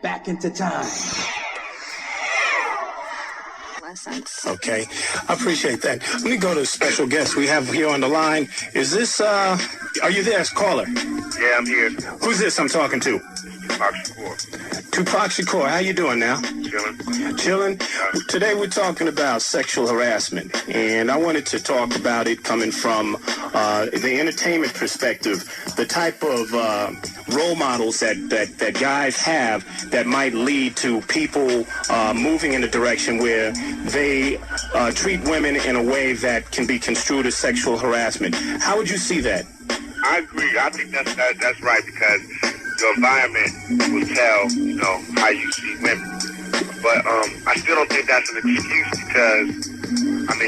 back into time. Okay, I appreciate that. Let me go to a special guest we have here on the line. Is this, are you there, caller? Yeah, I'm here. Who's this I'm talking to? Tupac Shakur. Tupac Shakur, how you doing now? Chilling. Chilling? Yeah. Today we're talking about sexual harassment, and I wanted to talk about it coming from the entertainment perspective, the type of role models that guys have that might lead to people moving in a direction where they treat women in a way that can be construed as sexual harassment. How would you see that? I agree. I think that's right, because your environment will tell, how you see women. But I still don't think that's an excuse, because,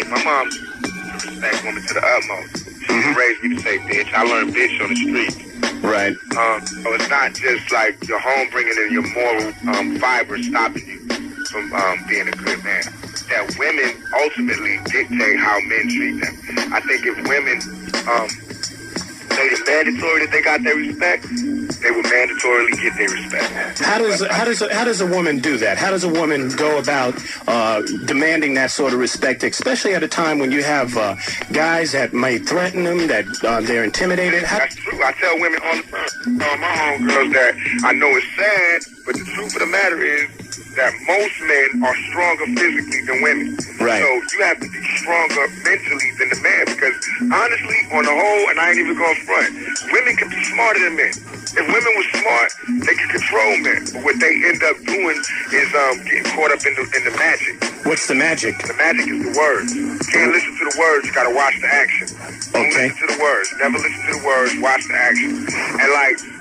my mom respects women to the utmost. She raised me to say bitch. I learned bitch on the street. Right. So it's not just like your home bringing in your moral fiber stopping you from being a good man. That women ultimately dictate how men treat them. I think if women made it mandatory that they got their respect, they would mandatorily get their respect. How does a woman do that? How does a woman go about demanding that sort of respect, especially at a time when you have guys that may threaten them, that they're intimidated? That's true. I tell women all the time. My homegirls that I know it's sad, but the truth of the matter is that most men are stronger physically than women. Right. So you have to be stronger mentally than the man, because honestly, on the whole, and I ain't even going front, women can be smarter than men. If women were smart, they could control men. But what they end up doing is getting caught up in the magic. What's the magic? The magic is the words. You can't listen to the words, you gotta watch the action. Don't listen to the words. Never listen to the words, watch the action. And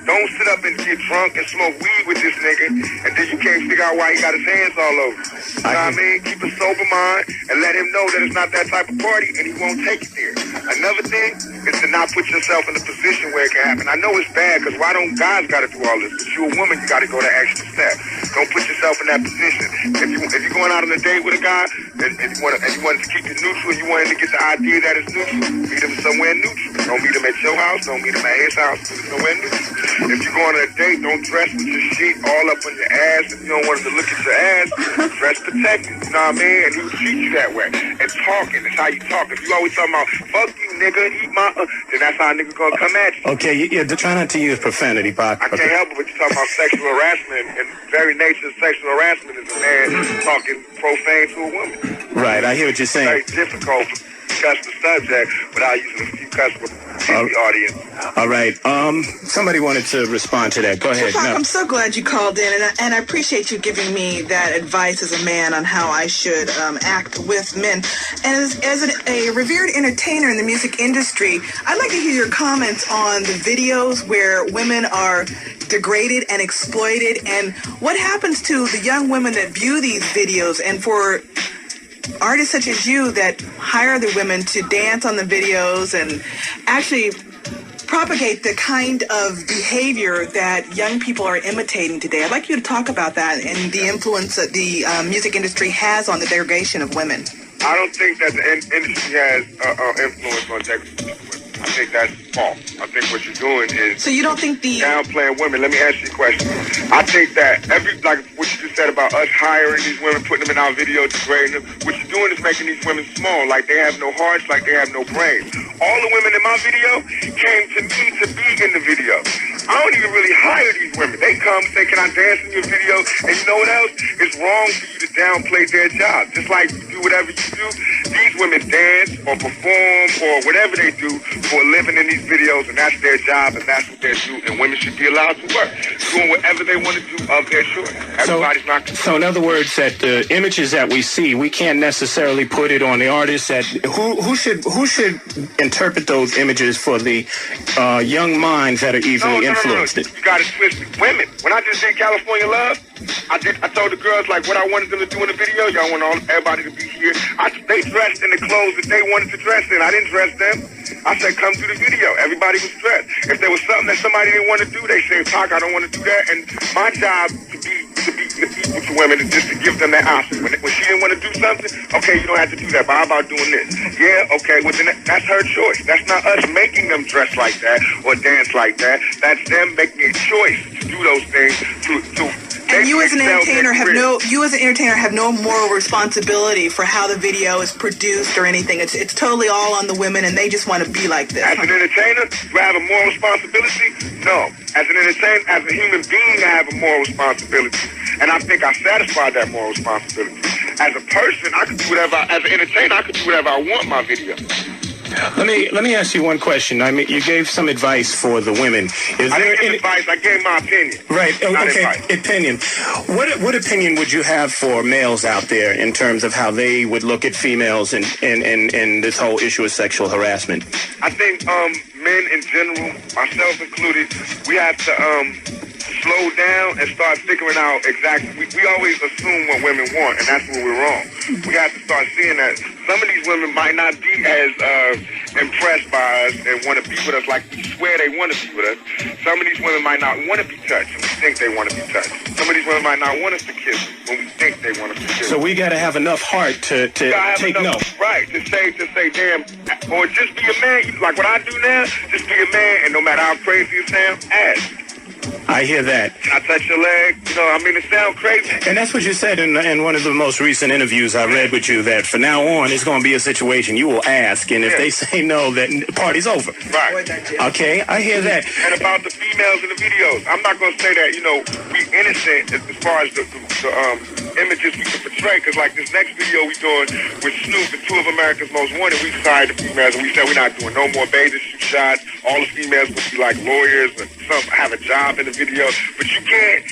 don't sit up and get drunk and smoke weed with this nigga, and then you can't figure out why he got his hands all over. You know what I mean? Keep a sober mind and let him know that it's not that type of party, and he won't take it there. Another thing is to not put yourself in a position where it can happen. I know it's bad, because why don't guys got to do all this? But you a woman, you got to go that extra step. Don't put yourself in that position. If you're going out on a date with a guy, and you want to keep it neutral, you want him to get the idea that it's neutral, meet him somewhere neutral. Don't meet him at your house, don't meet him at his house, meet him somewhere neutral. If you're going on a date, don't dress with your sheet all up on your ass. If you don't want him to look at your ass, dress protected. You know what I mean? And he will treat you that way. And talking, it's how you talk. If you always talking about, fuck you, nigga, eat my, then that's how a nigga gonna come at you. Okay, yeah, try not to use profanity, Pac. I can't help it, but you're talking about sexual harassment, and the very nature of sexual harassment is a man talking profane to a woman. Right, I hear what you're saying. It's very difficult to discuss the subject without using a few cuss words in the audience. All right. Somebody wanted to respond to that. Go ahead. Tupac, I'm so glad you called in, and I appreciate you giving me that advice as a man on how I should act with men. And as a revered entertainer in the music industry, I'd like to hear your comments on the videos where women are degraded and exploited, and what happens to the young women that view these videos, and for artists such as you that hire the women to dance on the videos and actually propagate the kind of behavior that young people are imitating today. I'd like you to talk about that and the influence that the music industry has on the degradation of women. I don't think that the industry has influence on degradation. I think that's false. I think what you're doing is... So you don't think the... downplaying women. Let me ask you a question. I think that like what you just said about us hiring these women, putting them in our video, degrading them, what you're doing is making these women small, like they have no hearts, like they have no brains. All the women in my video came to me to be in the video. I don't even really hire these women. They come, say, can I dance in your video? And you know what else? It's wrong for you to downplay their job. Just like you do whatever you do, these women dance or perform or whatever they do for a living in these videos, and that's their job, and that's what they do, and women should be allowed to work, doing whatever they want to do of their choice. Everybody's not... So in other words, that the images that we see, we can't necessarily put it on the artist. That who should interpret those images for the young minds that are easily influenced? No. You got it twisted. Women. When I just did California Love, I told the girls like what I wanted them to do in the video. Y'all want everybody to be here. They dressed in the clothes that they wanted to dress in. I didn't dress them. I said, come to the video. Everybody was dressed. If there was something that somebody didn't want to do, they said, Pac, I don't want to do that. And my job to be with the women just to give them that option. When she didn't want to do something, okay, you don't have to do that, but how about doing this? Yeah, okay, well then that's her choice. That's not us making them dress like that or dance like that. That's them making a choice to do those things to and you as an entertainer have no moral responsibility for how the video is produced or anything. It's totally all on the women, and they just want to be like this. As an entertainer, do I have a moral responsibility? No. As an entertainer, as a human being, I have a moral responsibility, and I think I satisfy that moral responsibility. As a person, I can do whatever. As an entertainer, I can do whatever I want in my video. Let me ask you one question. I mean, you gave some advice for the women. I didn't give advice. I gave my opinion. Right. Okay. Advice. Opinion. What opinion would you have for males out there in terms of how they would look at females and this whole issue of sexual harassment? I think men in general, myself included, we have to slow down and start figuring out exactly. We always assume what women want, and that's where we're wrong. We have to start seeing that some of these women might not be as impressed by us and want to be with us like we swear they want to be with us. Some of these women might not want to be touched and we think they want to be touched. Some of these women might not want us to kiss when we think they want us to kiss. So we got to have enough heart to take no. Right, to say, damn, or just be a man. Like what I do now, just be a man, and no matter how crazy it sounds, ask. I hear that. Can I touch your leg? You know, I mean, it sounds crazy. And that's what you said in one of the most recent interviews I read with you, that from now on, it's going to be a situation you will ask, and if they say no, that party's over. Right. Okay, I hear that. And about the females in the videos, I'm not going to say that, you know, we innocent as far as the images we can portray, because like this next video we doing with Snoop and two of America's Most Wanted, we decided the females, and we said we're not doing no more bathing suit shots. All the females would be like lawyers and some have a job in the video, but you can't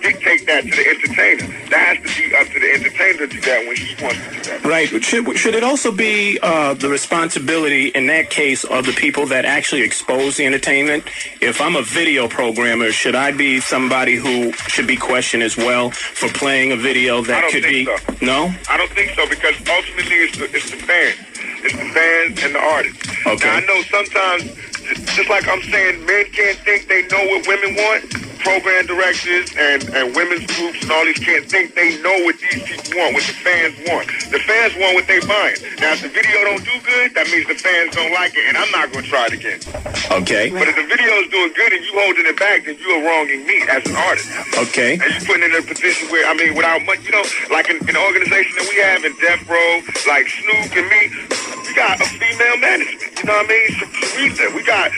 dictate that to the entertainer. That has to be up to the entertainer to do that when he wants to do that. Right. Should it also be the responsibility in that case of the people that actually expose the entertainment? If I'm a video programmer, should I be somebody who should be questioned as well for playing a video that could be? So. No? I don't think so, because ultimately it's the fans. It's the fans and the artists. Okay. Now, I know sometimes, just like I'm saying, men can't think they know what women want. Program directors and women's groups and all these can't think they know what these people want, what the fans want. The fans want what they buying. Now, if the video don't do good, that means the fans don't like it, and I'm not going to try it again. Okay. But if the video is doing good and you holding it back, then you are wronging me as an artist. Okay. And you putting in a position where, I mean, without much, you know, like in the organization that we have in Death Row, like Snoop and me, we got a female management. You know what I mean? Teresa, we got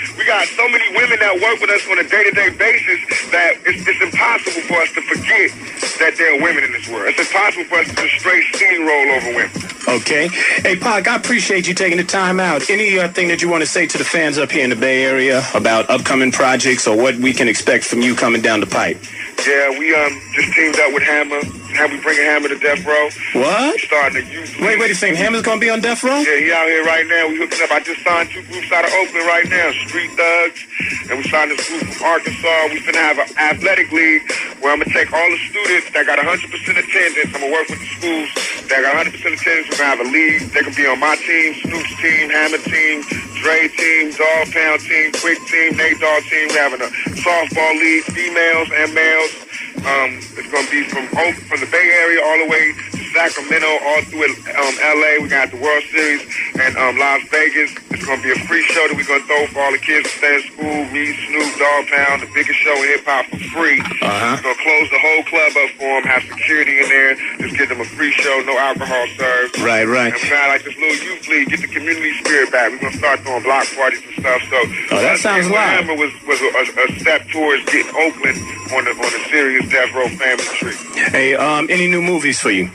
so many women that work with us on a day-to-day basis that it's impossible for us to forget that there are women in this world. It's impossible for us to just straight steamroll over women. Okay. Hey, Pac, I appreciate you taking the time out. Anything that you want to say to the fans up here in the Bay Area about upcoming projects or what we can expect from you coming down the pipe? Yeah, we just teamed up with Hammer. How we bringing Hammer to Death Row. What? Starting a youth. Wait a second. Hammer's going to be on Death Row? Yeah, he out here right now. We hooking up. I just signed 2 groups out of Oakland right now, Street Thugs, and we signed this group from Arkansas. We finna have an athletic league where I'm going to take all the students that got 100% attendance. I'm going to work with the schools that got 100% attendance. We're going to have a league. They can be on my team, Snoop's team, Hammer team, Dre team, Dog Pound team, Quick team, Nate Dogg team. We're having a softball league, females and males. It's going to be from the Bay Area all the way to Sacramento, all through L.A. We got the World Series and Las Vegas. It's going to be a free show that we're going to throw for all the kids to stay in school. Me, Snoop, Dog Pound, the biggest show in hip-hop for free. We're going to close the whole club up for them, have security in there, just give them a free show, no alcohol served. Right. And we're going to have like this little youth league, get the community spirit back. We're going to start throwing block parties and stuff. So that sounds wild. Hammer was a step towards getting Oakland on a serious Death Row family tree. Hey, any new movies for you?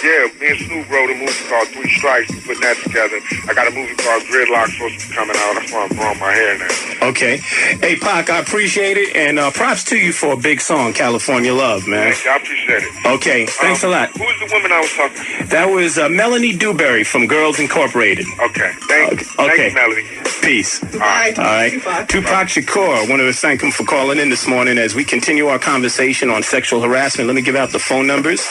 Yeah, me and Snoop wrote a movie called 3 Strikes. We putting that together. I got a movie called Gridlock supposed to be coming out. That's why I'm growing my hair now. Okay. Hey, Pac, I appreciate it, and props to you for a big song, California Love, man. Thank you. I appreciate it. Okay, thanks a lot. Who was the woman I was talking to? That was Melanie Dewberry from Girls Incorporated. Okay. Thank you, Melanie. Peace. All right. Tupac Shakur, I want to thank him for calling in this morning as we continue our conversation on sexual harassment. Let me give out the phone numbers.